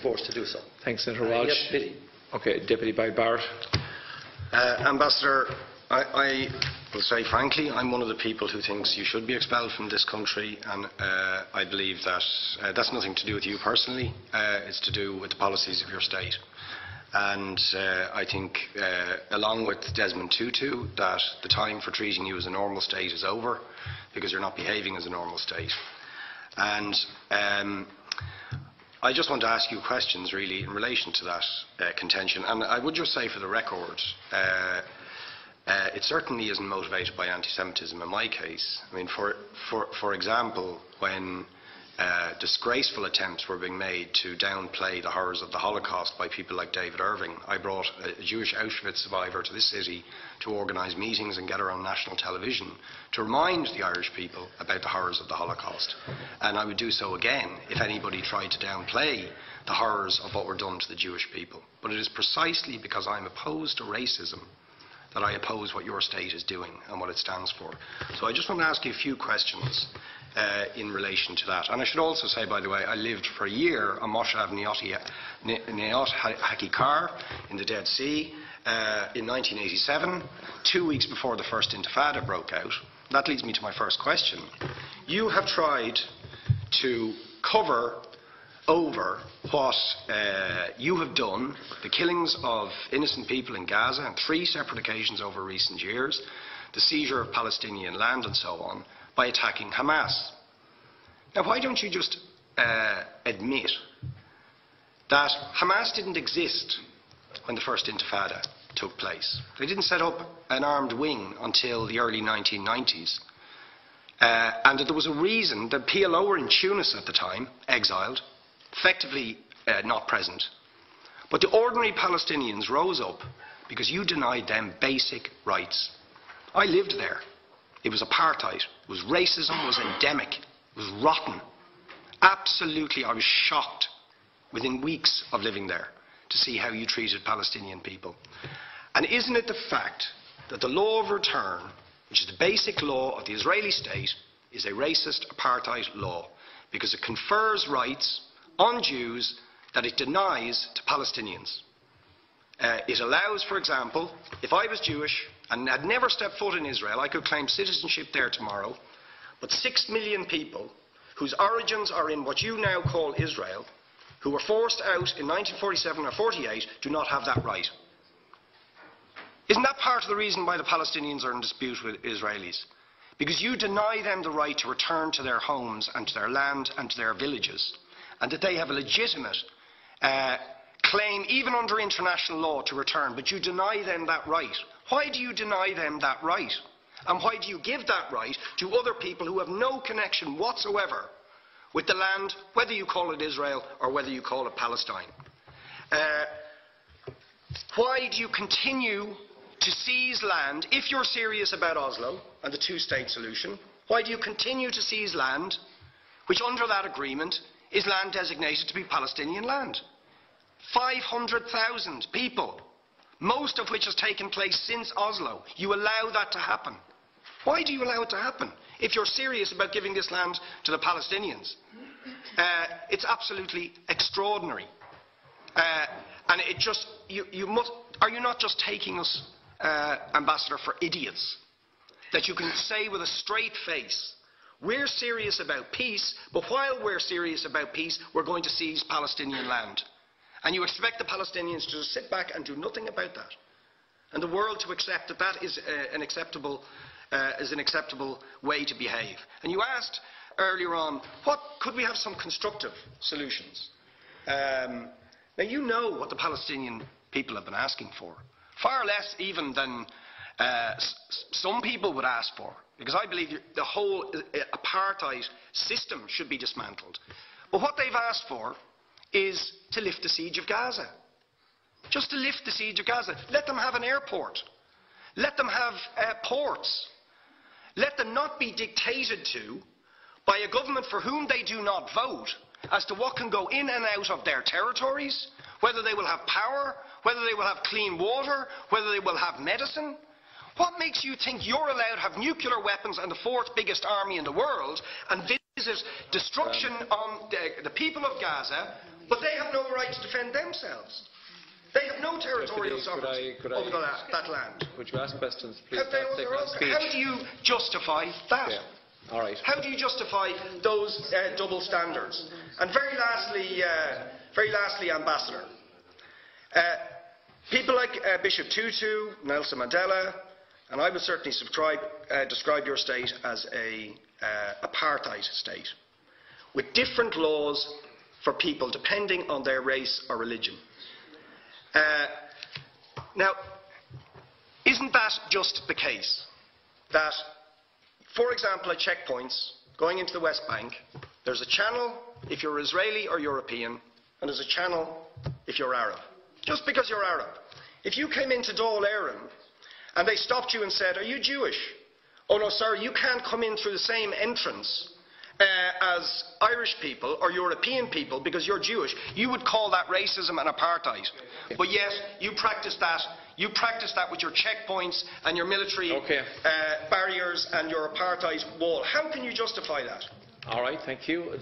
forced to do so. Thanks, Senator Walsh. Yes, pity. Okay, Deputy Barrett. Ambassador, I will say frankly, I'm one of the people who thinks you should be expelled from this country, and I believe that that's nothing to do with you personally. It's to do with the policies of your state. And I think, along with Desmond Tutu, that the time for treating you as a normal state is over, because you're not behaving as a normal state. And I just want to ask you questions, really, in relation to that contention. And I would just say, for the record, it certainly isn't motivated by anti-Semitism in my case. I mean, for example, when disgraceful attempts were being made to downplay the horrors of the Holocaust by people like David Irving, I brought a Jewish Auschwitz survivor to this city to organise meetings and get her on national television to remind the Irish people about the horrors of the Holocaust. And I would do so again if anybody tried to downplay the horrors of what were done to the Jewish people. But it is precisely because I'm opposed to racism that I oppose what your state is doing and what it stands for. So I just want to ask you a few questions in relation to that. And I should also say, by the way, I lived for a year on Moshav Neot Hakikar in the Dead Sea in 1987, 2 weeks before the first Intifada broke out. That leads me to my first question. You have tried to cover over what you have done, the killings of innocent people in Gaza on 3 separate occasions over recent years, the seizure of Palestinian land and so on, by attacking Hamas. Now, why don't you just admit that Hamas didn't exist when the first Intifada took place? They didn't set up an armed wing until the early 1990s. And that there was a reason that PLO were in Tunis at the time, exiled, effectively not present. But the ordinary Palestinians rose up because you denied them basic rights. I lived there. It was apartheid. It was racism. It was endemic. It was rotten. Absolutely, I was shocked within weeks of living there to see how you treated Palestinian people. And isn't it the fact that the law of return, which is the basic law of the Israeli state, is a racist apartheid law because it confers rights on Jews that it denies to Palestinians? It allows, for example, if I was Jewish and had never stepped foot in Israel, I could claim citizenship there tomorrow, but 6 million people whose origins are in what you now call Israel, who were forced out in 1947 or 48, do not have that right. Isn't that part of the reason why the Palestinians are in dispute with Israelis? Because you deny them the right to return to their homes and to their land and to their villages, and that they have a legitimate claim, even under international law, to return, but you deny them that right. Why do you deny them that right? And why do you give that right to other people who have no connection whatsoever with the land, whether you call it Israel or whether you call it Palestine? Why do you continue to seize land, if you're serious about Oslo and the two-state solution? Why do you continue to seize land, which under that agreement is land designated to be Palestinian land? 500,000 people, most of which has taken place since Oslo. You allow that to happen. Why do you allow it to happen if you're serious about giving this land to the Palestinians? It's absolutely extraordinary. And it just, are you not just taking us, Ambassador, for idiots? That you can say with a straight face, we're serious about peace, but while we're serious about peace, we're going to seize Palestinian land. And you expect the Palestinians to just sit back and do nothing about that. And the world to accept that that is an acceptable way to behave. And you asked earlier on, could we have some constructive solutions? Now you know what the Palestinian people have been asking for. Far less even than some people would ask for. Because I believe the whole apartheid system should be dismantled. But what they've asked for is to lift the siege of Gaza. Just to lift the siege of Gaza. Let them have an airport. Let them have ports. Let them not be dictated to by a government for whom they do not vote as to what can go in and out of their territories, whether they will have power, whether they will have clean water, whether they will have medicine. What makes you think you're allowed to have nuclear weapons and the 4th biggest army in the world and visit destruction on the people of Gaza But they have no right to defend themselves. They have no territorial sovereignty over that land. Would you ask questions, please? How do you justify that? Yeah. All right. How do you justify those double standards? And very lastly, Ambassador, people like Bishop Tutu, Nelson Mandela, and I would certainly describe your state as an apartheid state, with different laws for people depending on their race or religion. Now, isn't that just the case that, for example, at checkpoints going into the West Bank, there's a channel if you're Israeli or European, and there's a channel if you're Arab? Just because you're Arab. If you came into Dáil Éireann and they stopped you and said, "Are you Jewish?" "Oh no, sir, you can't come in through the same entrance as Irish people or European people because you're Jewish," you would call that racism and apartheid. But yet, you practice that. You practice that with your checkpoints and your military barriers and your apartheid wall. How can you justify that? All right, thank you.